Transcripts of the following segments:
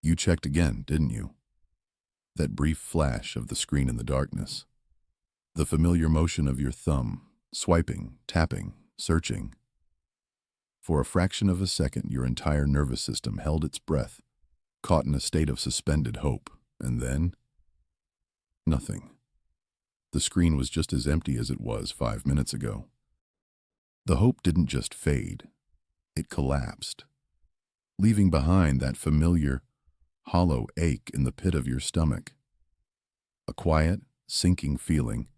You checked again, didn't you? That brief flash of the screen in the darkness. The familiar motion of your thumb, swiping, tapping, searching. For a fraction of a second, your entire nervous system held its breath, caught in a state of suspended hope, and then nothing. The screen was just as empty as it was 5 minutes ago. The hope didn't just fade, it collapsed, leaving behind that familiar, hollow ache in the pit of your stomach. A quiet, sinking feeling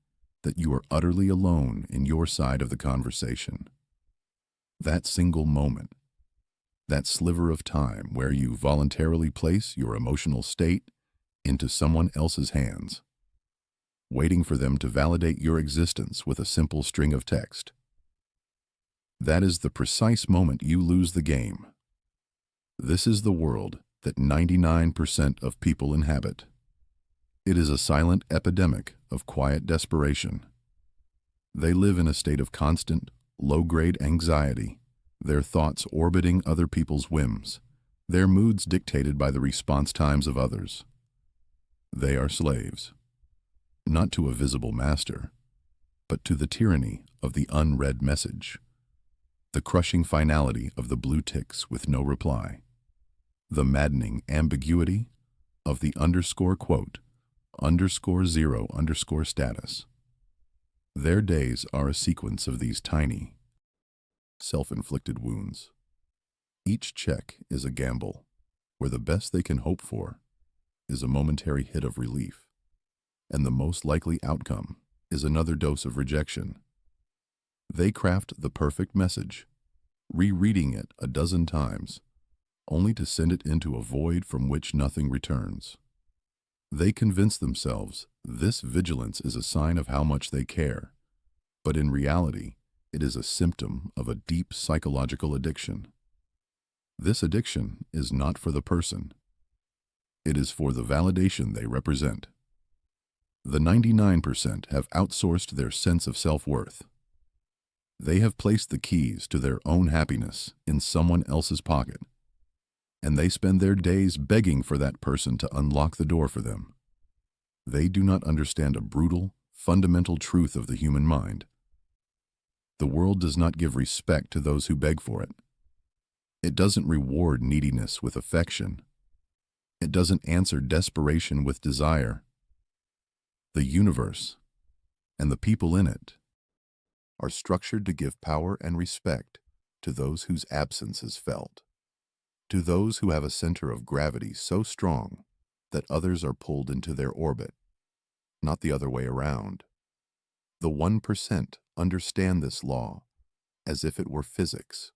that you are utterly alone in your side of the conversation. That single moment, that sliver of time where you voluntarily place your emotional state into someone else's hands, waiting for them to validate your existence with a simple string of text. That is the precise moment you lose the game. This is the world that 99% of people inhabit. It is a silent epidemic of quiet desperation. They live in a state of constant, low-grade anxiety, their thoughts orbiting other people's whims, their moods dictated by the response times of others. They are slaves, not to a visible master, but to the tyranny of the unread message, the crushing finality of the blue ticks with no reply, the maddening ambiguity of the underscore quote, underscore zero underscore status. Their days are a sequence of these tiny, self-inflicted wounds. Each check is a gamble, where the best they can hope for is a momentary hit of relief, and the most likely outcome is another dose of rejection. They craft the perfect message, rereading it a dozen times, only to send it into a void from which nothing returns. They convince themselves this vigilance is a sign of how much they care, but in reality, it is a symptom of a deep psychological addiction. This addiction is not for the person. It is for the validation they represent. The 99% have outsourced their sense of self-worth. They have placed the keys to their own happiness in someone else's pocket, and they spend their days begging for that person to unlock the door for them. They do not understand a brutal, fundamental truth of the human mind. The world does not give respect to those who beg for it. It doesn't reward neediness with affection. It doesn't answer desperation with desire. The universe, and the people in it, are structured to give power and respect to those whose absence is felt, to those who have a center of gravity so strong that others are pulled into their orbit, not the other way around. The 1% understand this law as if it were physics.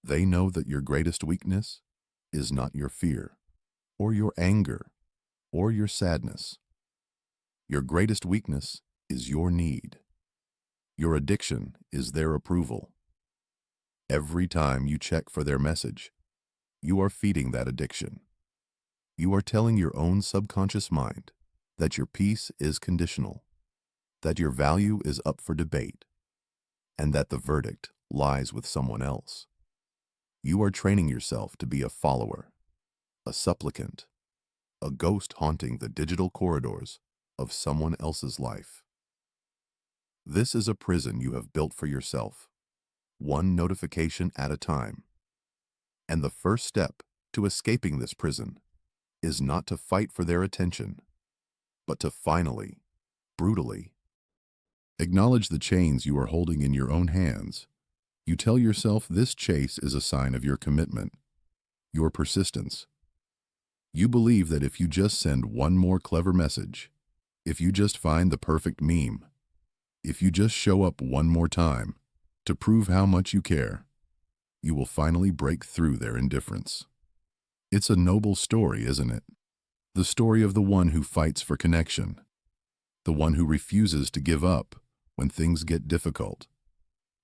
They know that your greatest weakness is not your fear, or your anger, or your sadness. Your greatest weakness is your need. Your addiction is their approval. Every time you check for their message, you are feeding that addiction. You are telling your own subconscious mind that your peace is conditional, that your value is up for debate, and that the verdict lies with someone else. You are training yourself to be a follower, a supplicant, a ghost haunting the digital corridors of someone else's life. This is a prison you have built for yourself, one notification at a time. And the first step to escaping this prison is not to fight for their attention, but to finally, brutally, acknowledge the chains you are holding in your own hands. You tell yourself this chase is a sign of your commitment, your persistence. You believe that if you just send one more clever message, if you just find the perfect meme, if you just show up one more time to prove how much you care, you will finally break through their indifference. It's a noble story, isn't it? The story of the one who fights for connection, the one who refuses to give up when things get difficult.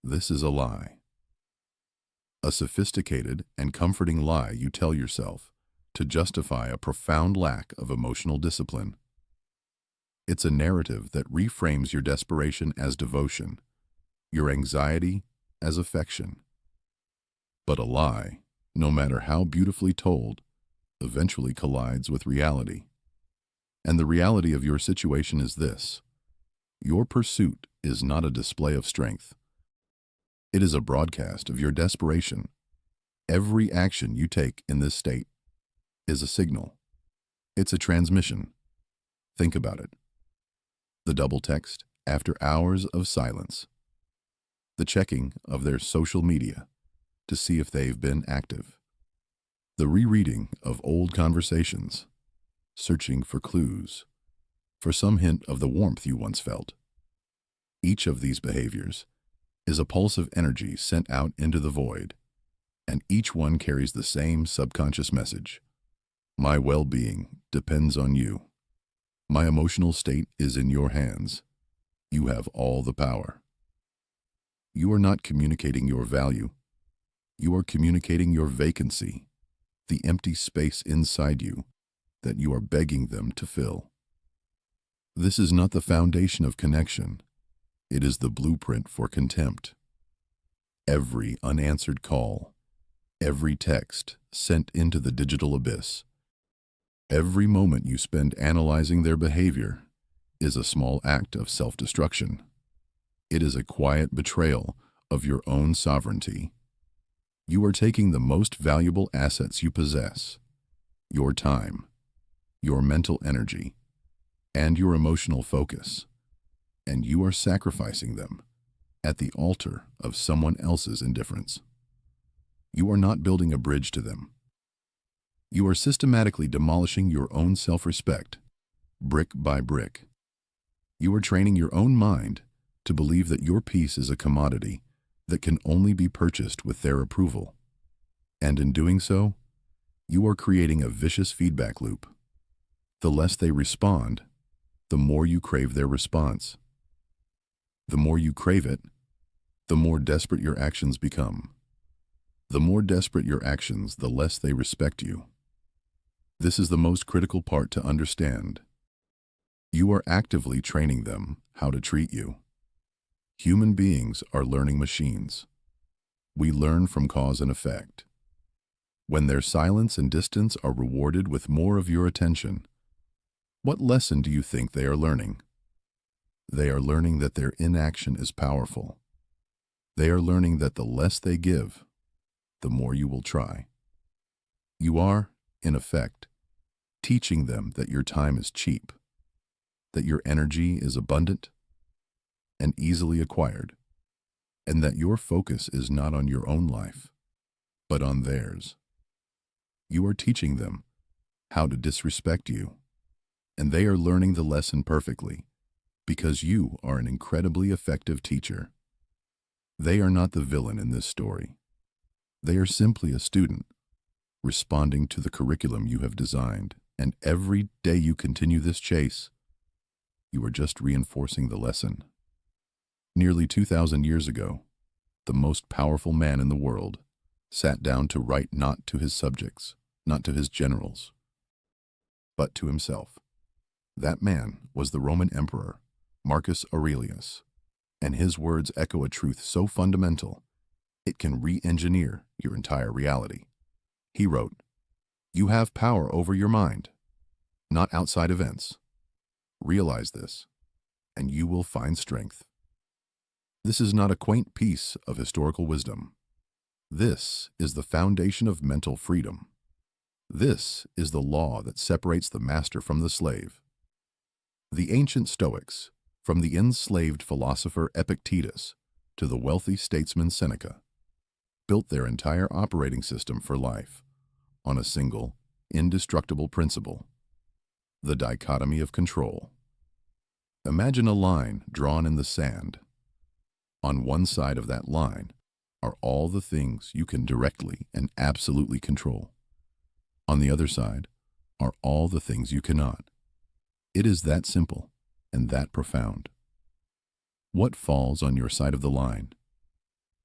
This is a lie. A sophisticated and comforting lie you tell yourself to justify a profound lack of emotional discipline. It's a narrative that reframes your desperation as devotion, your anxiety as affection. But a lie, no matter how beautifully told, eventually collides with reality. And the reality of your situation is this: your pursuit is not a display of strength. It is a broadcast of your desperation. Every action you take in this state is a signal. It's a transmission. Think about it. The double text after hours of silence. The checking of their social media to see if they've been active. The rereading of old conversations, searching for clues, for some hint of the warmth you once felt. Each of these behaviors is a pulse of energy sent out into the void, and each one carries the same subconscious message. My well-being depends on you. My emotional state is in your hands. You have all the power. You are not communicating your value. You are communicating your vacancy, the empty space inside you that you are begging them to fill. This is not the foundation of connection. It is the blueprint for contempt. Every unanswered call, every text sent into the digital abyss, every moment you spend analyzing their behavior is a small act of self-destruction. It is a quiet betrayal of your own sovereignty. You are taking the most valuable assets you possess, your time, your mental energy, and your emotional focus, and you are sacrificing them at the altar of someone else's indifference. You are not building a bridge to them. You are systematically demolishing your own self-respect, brick by brick. You are training your own mind to believe that your peace is a commodity that can only be purchased with their approval. And in doing so, you are creating a vicious feedback loop. The less they respond, the more you crave their response. The more you crave it, the more desperate your actions become. The more desperate your actions, the less they respect you. This is the most critical part to understand. You are actively training them how to treat you. Human beings are learning machines. We learn from cause and effect. When their silence and distance are rewarded with more of your attention, what lesson do you think they are learning? They are learning that their inaction is powerful. They are learning that the less they give, the more you will try. You are, in effect, teaching them that your time is cheap, that your energy is abundant and easily acquired, and that your focus is not on your own life, but on theirs. You are teaching them how to disrespect you, and they are learning the lesson perfectly because you are an incredibly effective teacher. They are not the villain in this story. They are simply a student, responding to the curriculum you have designed, and every day you continue this chase, you are just reinforcing the lesson. Nearly 2,000 years ago, the most powerful man in the world sat down to write not to his subjects, not to his generals, but to himself. That man was the Roman Emperor, Marcus Aurelius, and his words echo a truth so fundamental, it can re-engineer your entire reality. He wrote, "You have power over your mind, not outside events. Realize this, and you will find strength." This is not a quaint piece of historical wisdom. This is the foundation of mental freedom. This is the law that separates the master from the slave. The ancient Stoics, from the enslaved philosopher Epictetus to the wealthy statesman Seneca, built their entire operating system for life on a single, indestructible principle: the dichotomy of control. Imagine a line drawn in the sand. On one side of that line are all the things you can directly and absolutely control. On the other side are all the things you cannot. It is that simple and that profound. What falls on your side of the line?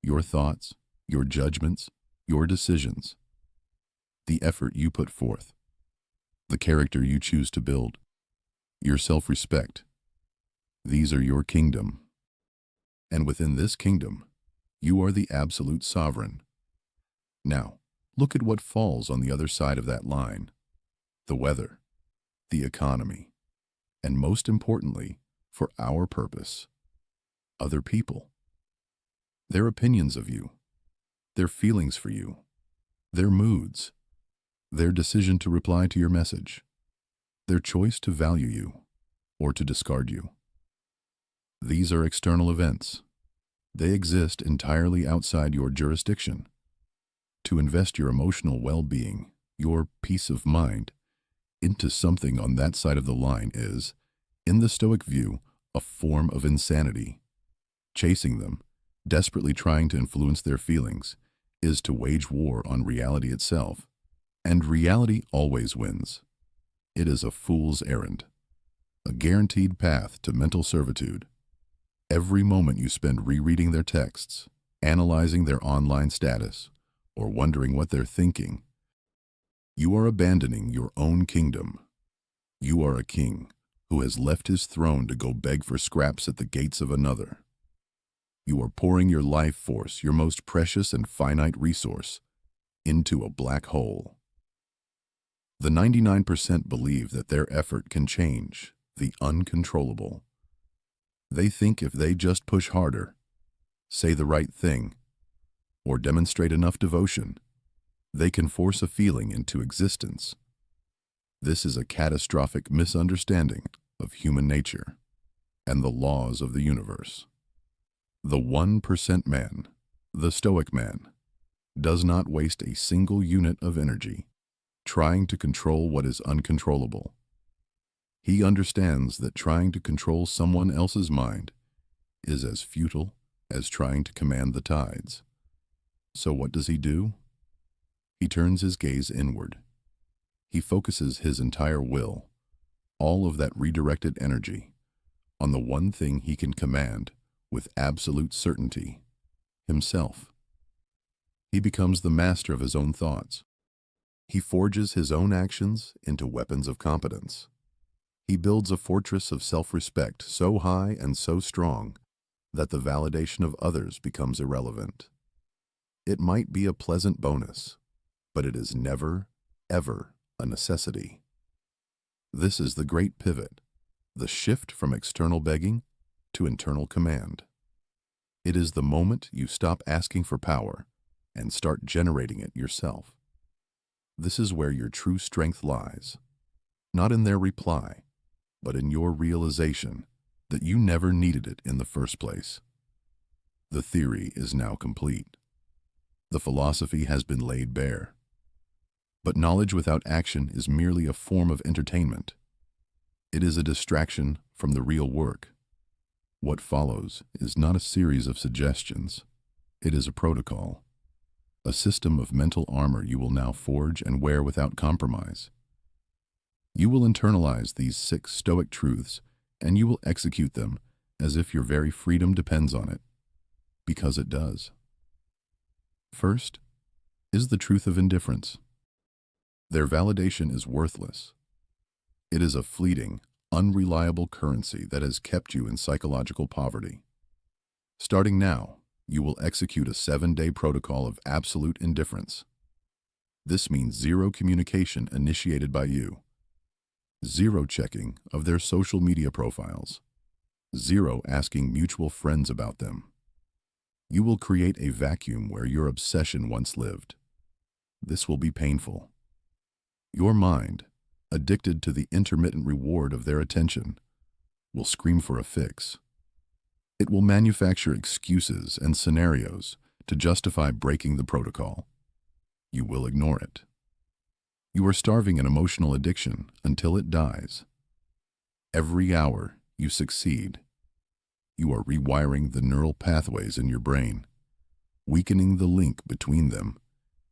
Your thoughts, your judgments, your decisions, the effort you put forth, the character you choose to build, your self-respect. These are your kingdom. And within this kingdom, you are the absolute sovereign. Now, look at what falls on the other side of that line. the weather, the economy, and most importantly, for our purpose, other people. Their opinions of you, their feelings for you, their moods, their decision to reply to your message, their choice to value you or to discard you. These are external events. They exist entirely outside your jurisdiction. To invest your emotional well-being, your peace of mind, into something on that side of the line is, in the Stoic view, a form of insanity. Chasing them, desperately trying to influence their feelings, is to wage war on reality itself, and reality always wins. It is a fool's errand, a guaranteed path to mental servitude. Every moment you spend rereading their texts, analyzing their online status, or wondering what they're thinking, you are abandoning your own kingdom. You are a king who has left his throne to go beg for scraps at the gates of another. You are pouring your life force, your most precious and finite resource, into a black hole. The 99% believe that their effort can change the uncontrollable. They think if they just push harder, say the right thing, or demonstrate enough devotion, they can force a feeling into existence. This is a catastrophic misunderstanding of human nature and the laws of the universe. The 1% man, the Stoic man, does not waste a single unit of energy trying to control what is uncontrollable. He understands that trying to control someone else's mind is as futile as trying to command the tides. So what does he do? He turns his gaze inward. He focuses his entire will, all of that redirected energy, on the one thing he can command with absolute certainty, himself. He becomes the master of his own thoughts. He forges his own actions into weapons of competence. He builds a fortress of self-respect so high and so strong that the validation of others becomes irrelevant. It might be a pleasant bonus, but it is never, ever a necessity. This is the great pivot, the shift from external begging to internal command. It is the moment you stop asking for power and start generating it yourself. This is where your true strength lies, not in their reply, but in your realization that you never needed it in the first place. The theory is now complete. The philosophy has been laid bare. But knowledge without action is merely a form of entertainment. It is a distraction from the real work. What follows is not a series of suggestions. It is a protocol, a system of mental armor you will now forge and wear without compromise. You will internalize these 6 Stoic truths, and you will execute them as if your very freedom depends on it, because it does. First is the truth of indifference. Their validation is worthless. It is a fleeting, unreliable currency that has kept you in psychological poverty. Starting now, you will execute a 7-day protocol of absolute indifference. This means 0 communication initiated by you, 0 checking of their social media profiles, 0 asking mutual friends about them. You will create a vacuum where your obsession once lived. This will be painful. Your mind, addicted to the intermittent reward of their attention, will scream for a fix. It will manufacture excuses and scenarios to justify breaking the protocol. You will ignore it. You are starving an emotional addiction until it dies. Every hour you succeed, you are rewiring the neural pathways in your brain, weakening the link between them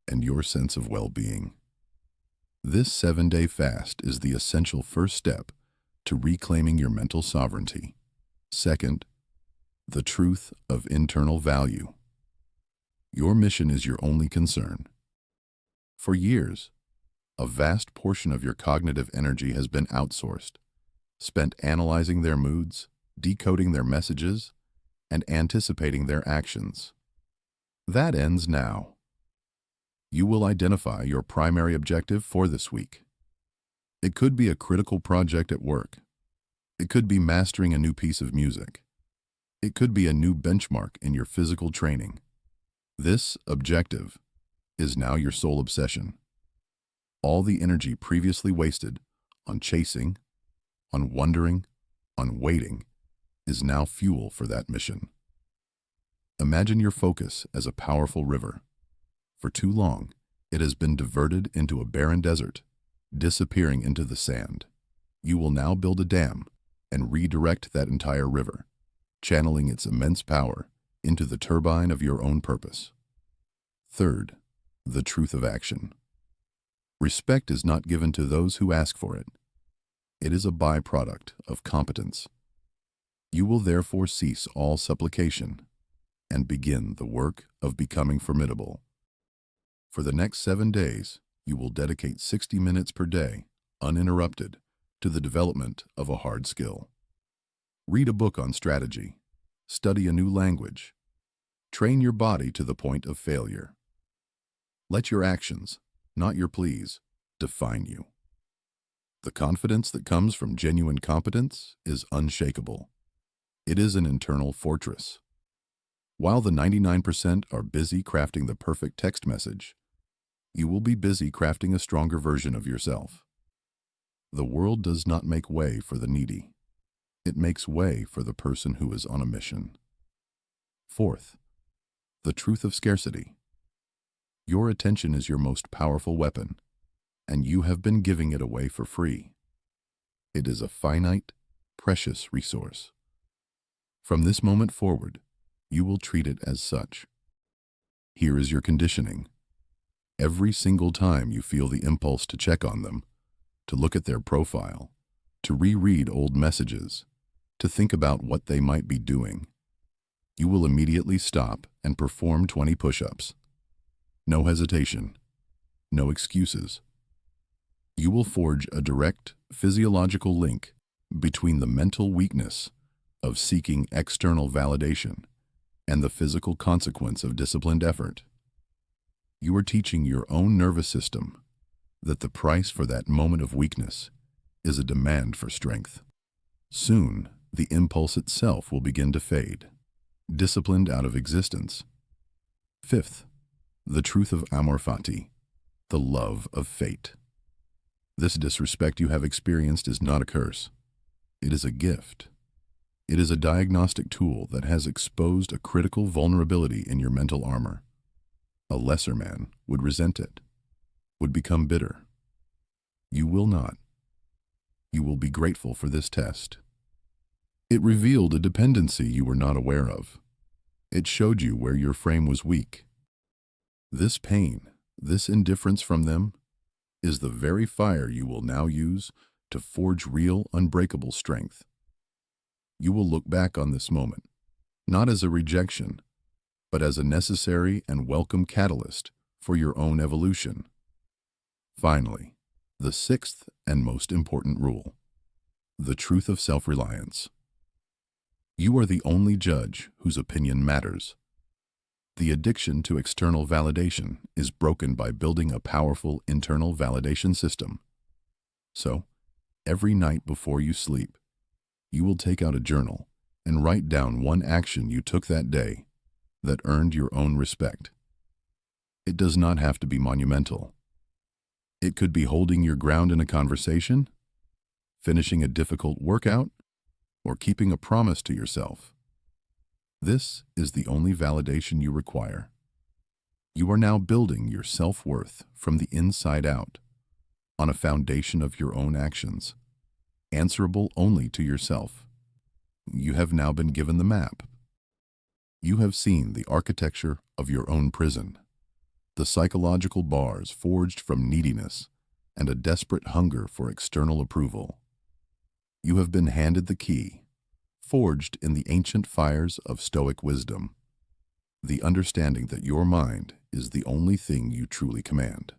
and your sense of well-being. This 7-day fast is the essential first step to reclaiming your mental sovereignty. Second, the truth of internal value. Your mission is your only concern. For years, a vast portion of your cognitive energy has been outsourced, spent analyzing their moods, decoding their messages, and anticipating their actions. That ends now. You will identify your primary objective for this week. It could be a critical project at work. It could be mastering a new piece of music. It could be a new benchmark in your physical training. This objective is now your sole obsession. All the energy previously wasted on chasing, on wondering, on waiting, is now fuel for that mission. Imagine your focus as a powerful river. For too long, it has been diverted into a barren desert, disappearing into the sand. You will now build a dam and redirect that entire river, channeling its immense power into the turbine of your own purpose. Third, the truth of action. Respect is not given to those who ask for it. It is a byproduct of competence. You will therefore cease all supplication and begin the work of becoming formidable. For the next 7 days, you will dedicate 60 minutes per day, uninterrupted, to the development of a hard skill. Read a book on strategy. Study a new language. Train your body to the point of failure. Let your actions, not your pleas, define you. The confidence that comes from genuine competence is unshakable. It is an internal fortress. While the 99% are busy crafting the perfect text message, you will be busy crafting a stronger version of yourself. The world does not make way for the needy. It makes way for the person who is on a mission. Fourth, the truth of scarcity. Your attention is your most powerful weapon, and you have been giving it away for free. It is a finite, precious resource. From this moment forward, you will treat it as such. Here is your conditioning. Every single time you feel the impulse to check on them, to look at their profile, to reread old messages, to think about what they might be doing, you will immediately stop and perform 20 push-ups. No hesitation, no excuses. You will forge a direct physiological link between the mental weakness of seeking external validation and the physical consequence of disciplined effort. You are teaching your own nervous system that the price for that moment of weakness is a demand for strength. Soon, the impulse itself will begin to fade, disciplined out of existence. Fifth, the truth of amor fati, the love of fate. This disrespect you have experienced is not a curse. It is a gift. It is a diagnostic tool that has exposed a critical vulnerability in your mental armor. A lesser man would resent it, would become bitter. You will not. You will be grateful for this test. It revealed a dependency you were not aware of. It showed you where your frame was weak. This pain, this indifference from them, is the very fire you will now use to forge real, unbreakable strength. You will look back on this moment, not as a rejection, but as a necessary and welcome catalyst for your own evolution. Finally, the sixth and most important rule, the truth of self-reliance. You are the only judge whose opinion matters. The addiction to external validation is broken by building a powerful internal validation system. So, every night before you sleep, you will take out a journal and write down one action you took that day that earned your own respect. It does not have to be monumental. It could be holding your ground in a conversation, finishing a difficult workout, or keeping a promise to yourself. This is the only validation you require. You are now building your self-worth from the inside out, on a foundation of your own actions, answerable only to yourself. You have now been given the map. You have seen the architecture of your own prison, the psychological bars forged from neediness and a desperate hunger for external approval. You have been handed the key, forged in the ancient fires of Stoic wisdom, the understanding that your mind is the only thing you truly command.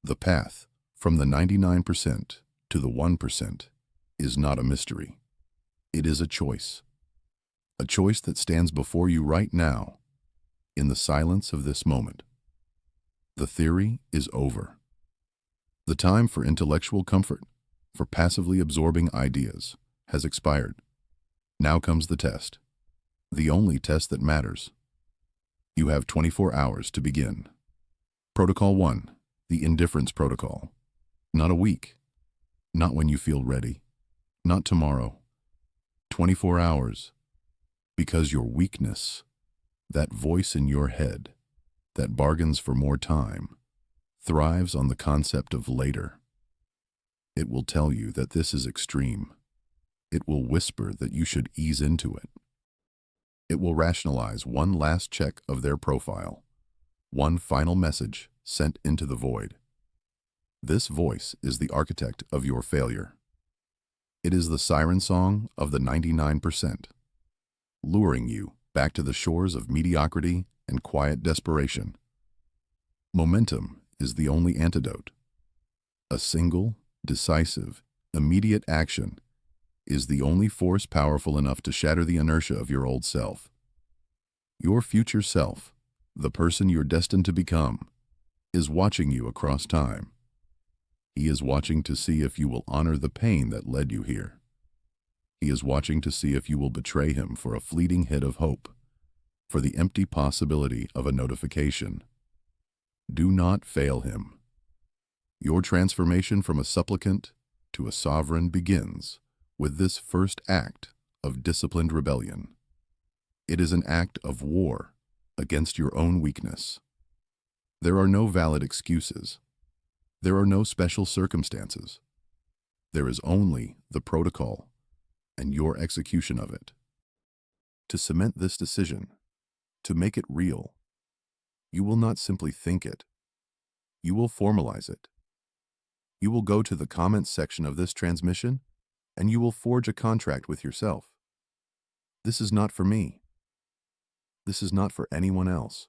The path from the 99% to the 1% is not a mystery. It is a choice that stands before you right now, in the silence of this moment. The theory is over. The time for intellectual comfort, for passively absorbing ideas, has expired. Now comes the test. The only test that matters. You have 24 hours to begin. Protocol 1, the indifference protocol. Not a week. Not when you feel ready. Not tomorrow. 24 hours. Because your weakness, that voice in your head that bargains for more time, thrives on the concept of later. It will tell you that this is extreme. It will whisper that you should ease into it. It will rationalize one last check of their profile, one final message sent into the void. This voice is the architect of your failure. It is the siren song of the 99%, luring you back to the shores of mediocrity and quiet desperation. Momentum is the only antidote. A single, decisive, immediate action is the only force powerful enough to shatter the inertia of your old self. Your future self, the person you're destined to become, is watching you across time. He is watching to see if you will honor the pain that led you here. He is watching to see if you will betray him for a fleeting hit of hope, for the empty possibility of a notification. Do not fail him. Your transformation from a supplicant to a sovereign begins with this first act of disciplined rebellion. It is an act of war against your own weakness. There are no valid excuses. There are no special circumstances. There is only the protocol and your execution of it. To cement this decision, to make it real, you will not simply think it. You will formalize it. You will go to the comments section of this transmission and you will forge a contract with yourself. This is not for me. This is not for anyone else.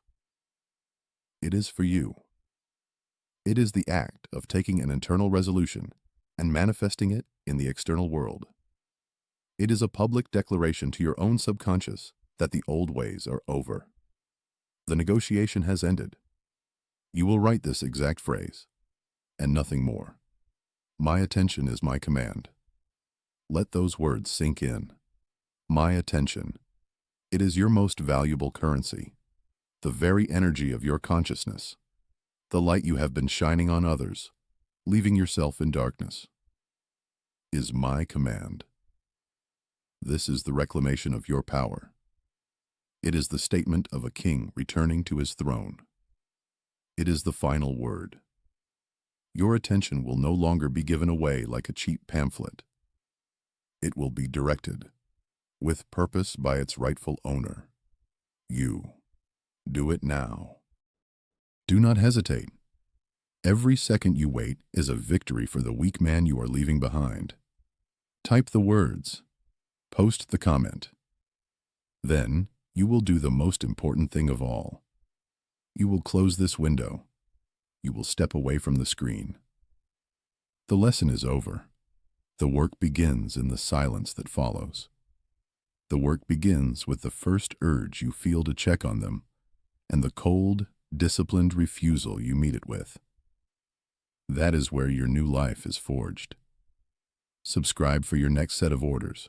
It is for you. It is the act of taking an internal resolution and manifesting it in the external world. It is a public declaration to your own subconscious that the old ways are over. The negotiation has ended. You will write this exact phrase, and nothing more. My attention is my command. Let those words sink in. My attention. It is your most valuable currency, the very energy of your consciousness, the light you have been shining on others, leaving yourself in darkness. Is my command. This is the reclamation of your power. It is the statement of a king returning to his throne. It is the final word. Your attention will no longer be given away like a cheap pamphlet. It will be directed, with purpose by its rightful owner. You. Do it now. Do not hesitate. Every second you wait is a victory for the weak man you are leaving behind. Type the words. Post the comment. Then, you will do the most important thing of all. You will close this window. You will step away from the screen. The lesson is over. The work begins in the silence that follows. The work begins with the first urge you feel to check on them and the cold, disciplined refusal you meet it with. That is where your new life is forged. Subscribe for your next set of orders.